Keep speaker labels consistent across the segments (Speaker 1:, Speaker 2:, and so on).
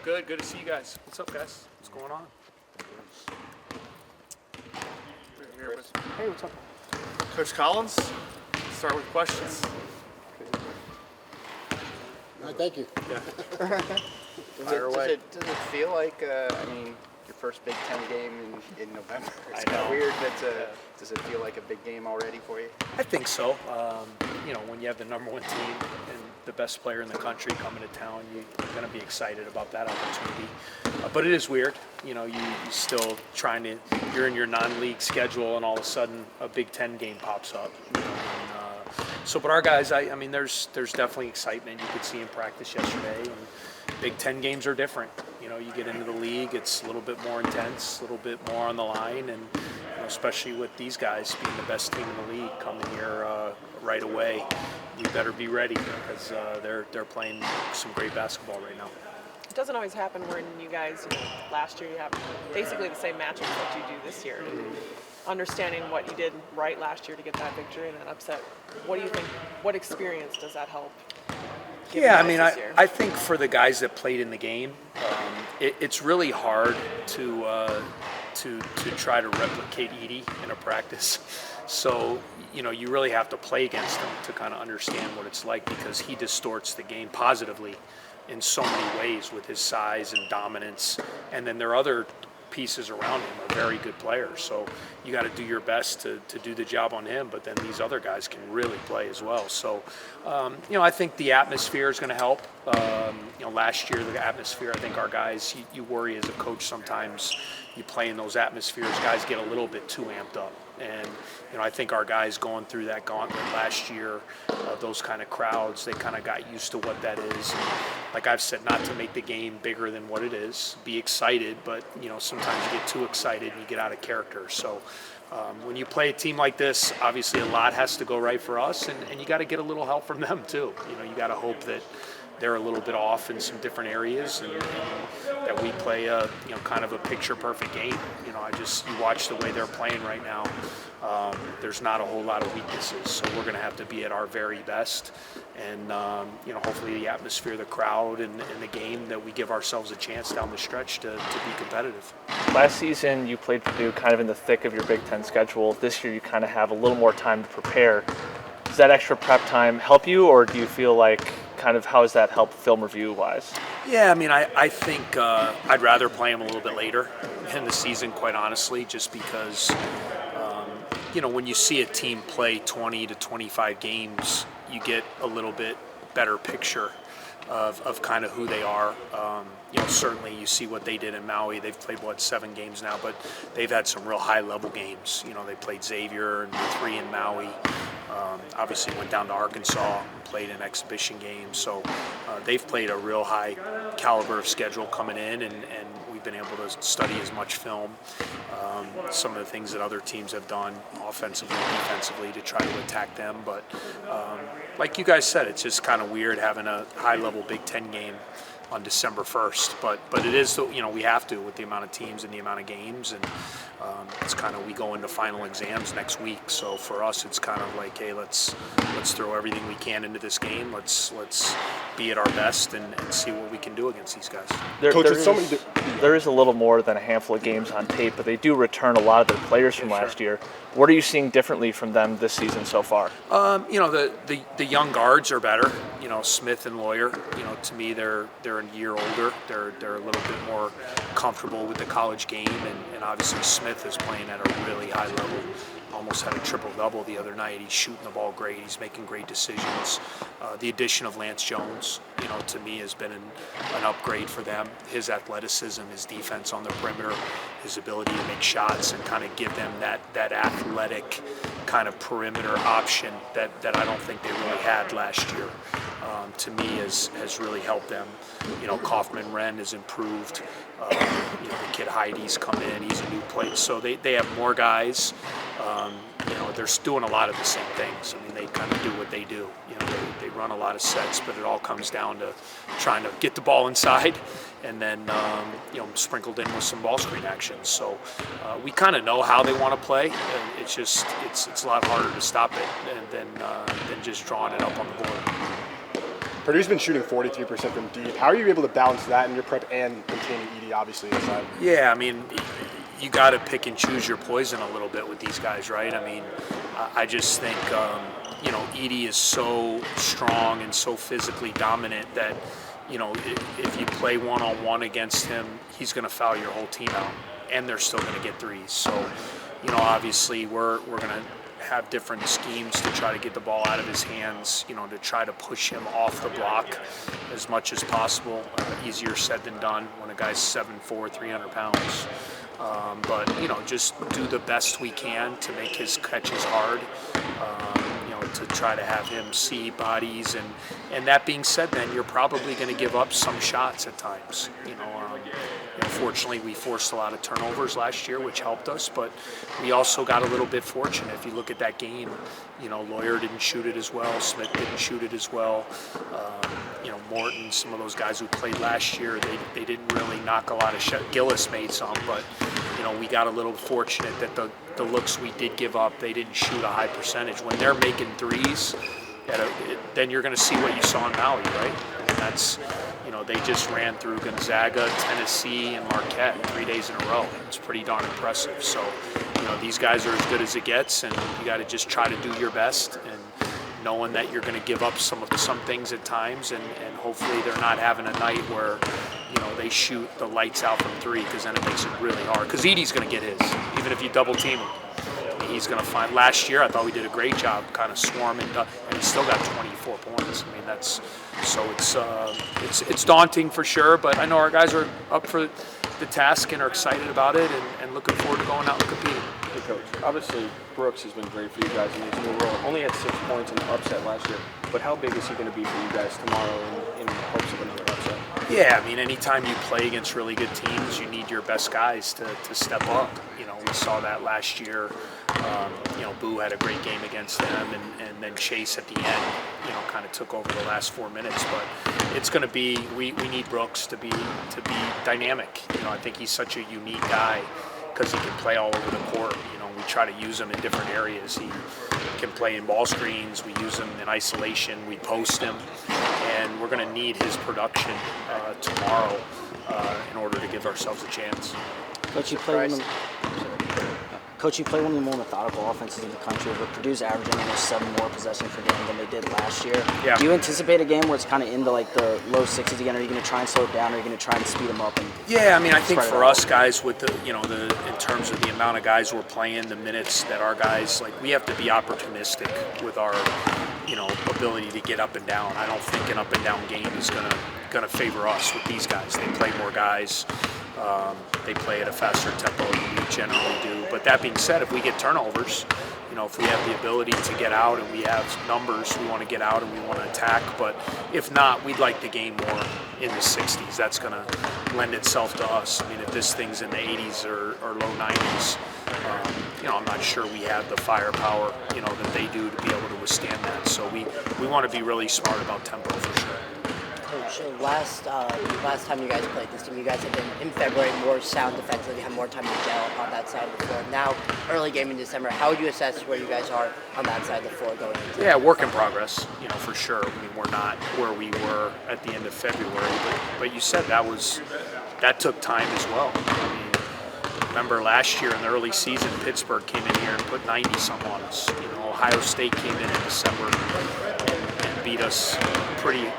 Speaker 1: Good to see you guys. What's up, guys? What's going on? Hey, what's up? Coach Collins, start with questions.
Speaker 2: Thank you.
Speaker 1: Yeah.
Speaker 3: Does it feel like, your first Big Ten game in November? It's kind of weird, but does it feel like a big game already for you?
Speaker 1: I think so. When you have the number one team and the best player in the country coming to town, you're going to be excited about that opportunity. But it is weird. You still you're in your non-league schedule, and all of a sudden a Big Ten game pops up. But our guys, there's definitely excitement. You could see in practice yesterday. And Big Ten games are different. You get into the league, it's a little bit more intense, a little bit more on the line, and especially with these guys being the best team in the league coming here right away, we better be ready because they're playing some great basketball right now.
Speaker 4: It doesn't always happen when you guys, last year you have basically the same matchups that you do this year. Understanding what you did right last year to get that victory and that upset, what do you think? What experience does that help?
Speaker 1: Yeah, I think for the guys that played in the game, it's really hard to try to replicate Edy in a practice. So, you really have to play against him to kind of understand what it's like, because he distorts the game positively in so many ways with his size and dominance. And then there are other pieces around him are very good players. So you got to do your best to do the job on him, but then these other guys can really play as well. So, I think the atmosphere is going to help. Last year, the atmosphere, I think our guys, you worry as a coach sometimes, you play in those atmospheres, guys get a little bit too amped up. And, I think our guys going through that gauntlet last year, those kind of crowds, they kind of got used to what that is. And like I've said, not to make the game bigger than what it is. Be excited, but, sometimes you get too excited and you get out of character. So when you play a team like this, obviously a lot has to go right for us, and you got to get a little help from them too. You got to hope that they're a little bit off in some different areas, and that we play a kind of a picture-perfect game. You watch the way they're playing right now. There's not a whole lot of weaknesses, so we're going to have to be at our very best. And hopefully the atmosphere, the crowd, and the game, that we give ourselves a chance down the stretch to be competitive.
Speaker 5: Last season, you played Purdue kind of in the thick of your Big Ten schedule. This year, you kind of have a little more time to prepare. Does that extra prep time help you, or do you feel like how does that help film review-wise?
Speaker 1: Yeah, I think I'd rather play them a little bit later in the season, quite honestly, just because, when you see a team play 20 to 25 games, you get a little bit better picture of kind of who they are. Certainly you see what they did in Maui. They've played, 7 games now, but they've had some real high-level games. They played Xavier and 3 in Maui. Obviously went down to Arkansas and played an exhibition game. So they've played a real high caliber of schedule coming in, and we've been able to study as much film. Some of the things that other teams have done offensively and defensively to try to attack them. But like you guys said, it's just kind of weird having a high-level Big Ten game on December 1st, but it is, we have to with the amount of teams and the amount of games, and it's kind of, we go into final exams next week, so for us it's kind of like, hey, let's throw everything we can into this game. Let's be at our best and see what we can do against these guys.
Speaker 5: There is a little more than a handful of games on tape, but they do return a lot of their players from last year. What are you seeing differently from them this season so far?
Speaker 1: The young guards are better. Smith and Lawyer. To me, they're a year older. They're a little bit more comfortable with the college game, and obviously Smith is playing at a really high level. Almost had a triple-double the other night. He's shooting the ball great. He's making great decisions. The addition of Lance Jones, to me has been an upgrade for them. His athleticism, his defense on the perimeter, his ability to make shots and kind of give them that athletic kind of perimeter option that I don't think they really had last year. To me, has really helped them. Kaufman-Wren has improved. The kid Heidi's come in. He's a new player. So they have more guys. They're doing a lot of the same things. They kind of do what they do. They run a lot of sets, but it all comes down to trying to get the ball inside, and then sprinkled in with some ball screen action. So we kind of know how they want to play. It's just it's a lot harder to stop it than just drawing it up on the board.
Speaker 2: Purdue's been shooting 43% from deep. How are you able to balance that in your prep and containing Edy, obviously, inside?
Speaker 1: Yeah, I mean, you got to pick and choose your poison a little bit with these guys, right? I mean, I just think, Edy is so strong and so physically dominant that, if you play one-on-one against him, he's going to foul your whole team out, and they're still going to get threes. So, obviously we're going to have different schemes to try to get the ball out of his hands, to try to push him off the block as much as possible. Easier said than done when a guy's 7'4", 300 pounds. But, just do the best we can to make his catches hard, to try to have him see bodies. And that being said, then you're probably going to give up some shots at times. Fortunately, we forced a lot of turnovers last year, which helped us, but we also got a little bit fortunate. If you look at that game, Lawyer didn't shoot it as well, Smith didn't shoot it as well. Morton, some of those guys who played last year, they didn't really knock a lot of shots. Gillis made some, but we got a little fortunate that the looks we did give up, they didn't shoot a high percentage. When they're making threes, then you're going to see what you saw in Maui, right? And that's, they just ran through Gonzaga, Tennessee, and Marquette 3 days in a row. It's pretty darn impressive. So, these guys are as good as it gets, and you got to just try to do your best, and knowing that you're going to give up some things at times, and hopefully they're not having a night where, they shoot the lights out from three, because then it makes it really hard. Because Edy's going to get his, even if you double team him. He's going to find. Last year, I thought we did a great job, kind of swarming, and he still got 24 points. I mean, that's so it's daunting for sure. But I know our guys are up for the task and are excited about it, and looking forward to going out and competing.
Speaker 6: Hey, Coach. Obviously, Brooks has been great for you guys in his new role. Only had 6 points in the upset last year, but how big is he going to be for you guys tomorrow in hopes of another upset?
Speaker 1: Yeah, I mean, anytime you play against really good teams, you need your best guys to step up. We saw that last year. Boo had a great game against them, and then Chase at the end, kind of took over the last 4 minutes. But it's going to be, we need Brooks to be dynamic. I think he's such a unique guy because he can play all over the court. We try to use him in different areas. He can play in ball screens. We use him in isolation. We post him, and we're going to need his production tomorrow in order to give ourselves a chance.
Speaker 7: Coach, you play one of the more methodical offenses in the country, but Purdue's averaging almost 7 more possessions per game than they did last year.
Speaker 1: Yeah.
Speaker 7: Do you anticipate a game where it's kind of into like the low 60s again? Are you going to try and slow it down, or are you going to try and speed them up?
Speaker 1: Yeah, I mean, I think for us guys, with in terms of the amount of guys we're playing, the minutes that our guys, we have to be opportunistic with our, ability to get up and down. I don't think an up and down game is gonna favor us with these guys. They play more guys. They play at a faster tempo than we generally do. But that being said, if we get turnovers, if we have the ability to get out and we have numbers, we want to get out and we want to attack. But if not, we'd like the game more in the 60s. That's going to lend itself to us. I mean, if this thing's in the 80s or low 90s, I'm not sure we have the firepower, that they do to be able to withstand that. So we want to be really smart about tempo for sure.
Speaker 8: Coach, last time you guys played this team, you guys have been in February more sound defensively, have more time to gel on that side of the floor. Now, early game in December, how would you assess where you guys are on that side of the floor going into?
Speaker 1: Yeah, work in progress, for sure. I mean, we're not where we were at the end of February, but you said that took time as well. I mean, remember last year in the early season, Pittsburgh came in here and put 90-some on us. Ohio State came in December and beat us pretty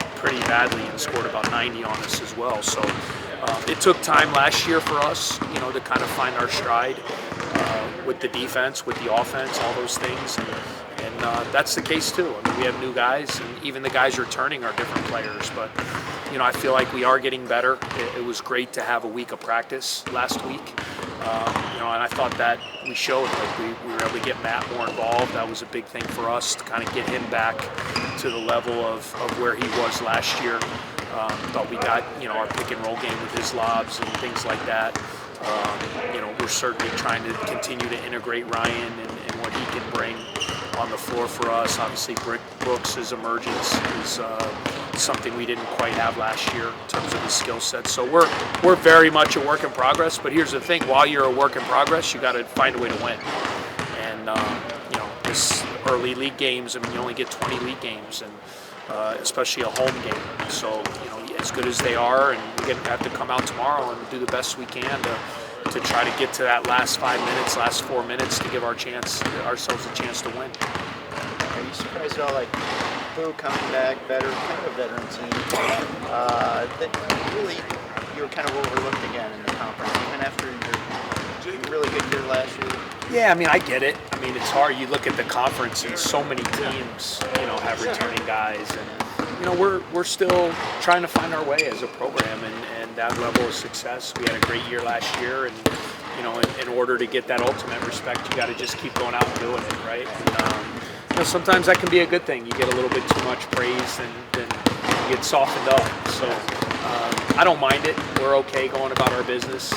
Speaker 1: badly and scored about 90 on us as well. So it took time last year for us, to kind of find our stride with the defense, with the offense, all those things. And that's the case too. I mean, we have new guys, and even the guys returning are different players. But, I feel like we are getting better. It was great to have a week of practice last week. And I thought that we showed, we were able to get Matt more involved. That was a big thing for us to kind of get him back to the level of where he was last year. Thought we got, our pick and roll game with his lobs and things like that. We're certainly trying to continue to integrate Ryan and what he can bring on the floor for us. Obviously, Brooks' emergence is something we didn't quite have last year in terms of his skill set. So we're very much a work in progress. But here's the thing: while you're a work in progress, you got to find a way to win. And this early league games, I mean, you only get 20 league games, and especially a home game. So, as good as they are, and we have to come out tomorrow and do the best we can to try to get to that last 5 minutes, last 4 minutes to give ourselves a chance to win.
Speaker 3: Are you surprised at all, like, Purdue coming back better, kind of a veteran team, that really you were kind of overlooked again in the conference, even after your really good year last year?
Speaker 1: Yeah, I get it. It's hard. You look at the conference and so many teams, have returning guys, and we're still trying to find our way as a program and that level of success. We had a great year last year, and in order to get that ultimate respect, you got to just keep going out and doing it, right? And, sometimes that can be a good thing. You get a little bit too much praise, and then you get softened up. So I don't mind it. We're okay going about our business.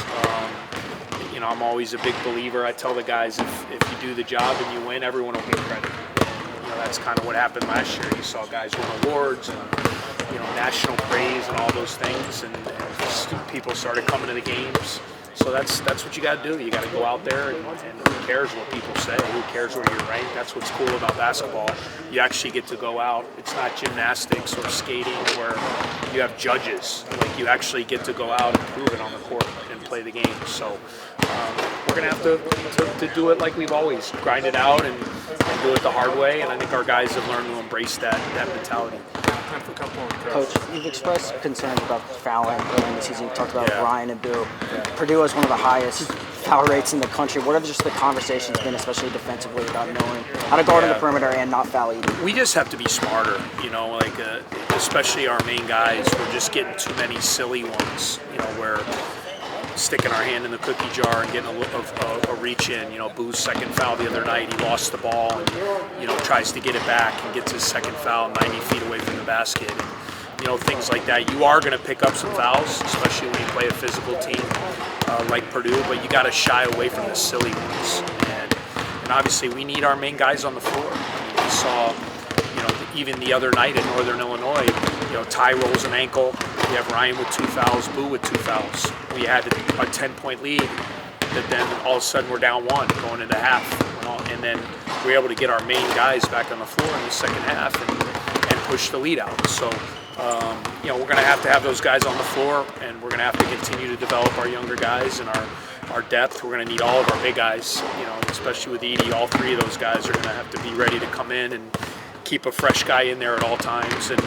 Speaker 1: I'm always a big believer. I tell the guys, if you do the job and you win, everyone will get credit. That's kind of what happened last year. You saw guys win awards and national praise and all those things, and people started coming to the games. So that's what you got to do. You got to go out there, and who cares what people say? Who cares where you're ranked? That's what's cool about basketball. You actually get to go out. It's not gymnastics or skating where you have judges. Like, you actually get to go out and prove it on the court and play the game. So we're going to have to do it like we've always, grind it out and do it the hard way. And I think our guys have learned to embrace that mentality.
Speaker 7: Coach, you've expressed concerns about fouling early in the season. You talked about Ryan and Boo. Purdue has one of the highest foul rates in the country. What have just the conversations been, especially defensively, about knowing how to guard on the perimeter and not foul Edy?
Speaker 1: We just have to be smarter, especially our main guys. We're just getting too many silly ones, where sticking our hand in the cookie jar and getting a reach in. Boo's second foul the other night, he lost the ball and, tries to get it back and gets his second foul 90 feet away from the basket. And, things like that. You are going to pick up some fouls, especially when you play a physical team like Purdue, but you got to shy away from the silly ones. And obviously we need our main guys on the floor. We saw, even the other night at Northern Illinois, Ty rolls an ankle. We have Ryan with 2 fouls, Boo with 2 fouls. We had a 10-point lead, that then all of a sudden we're down 1 going into half. And then we're able to get our main guys back on the floor in the second half and push the lead out. So, we're going to have those guys on the floor, and we're going to have to continue to develop our younger guys and our depth. We're going to need all of our big guys, especially with Edy. All 3 of those guys are going to have to be ready to come in and keep a fresh guy in there at all times and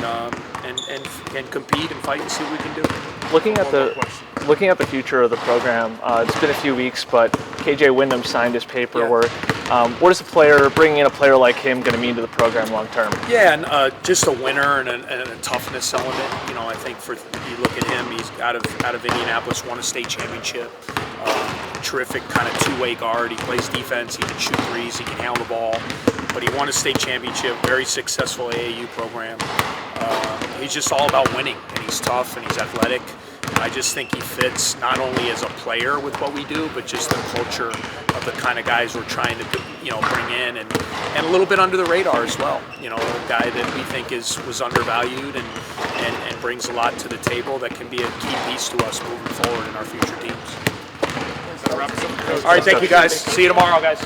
Speaker 1: compete and fight and see what we can do.
Speaker 5: Looking at the future of the program, it's been a few weeks, but KJ Windham signed his paperwork. What is bringing in a player like him going to mean to the program long term? Yeah,
Speaker 1: and just a winner and a toughness element. I think you look at him, he's out of Indianapolis, won a state championship. Terrific kind of two-way guard. He plays defense. He can shoot threes. He can handle the ball. But he won a state championship. Very successful AAU program. He's just all about winning, and he's tough and he's athletic. I just think he fits not only as a player with what we do, but just the culture of the kind of guys we're trying to bring in, and a little bit under the radar as well. A guy that we think was undervalued and brings a lot to the table that can be a key piece to us moving forward in our future teams. All right, thank you guys. See you tomorrow, guys.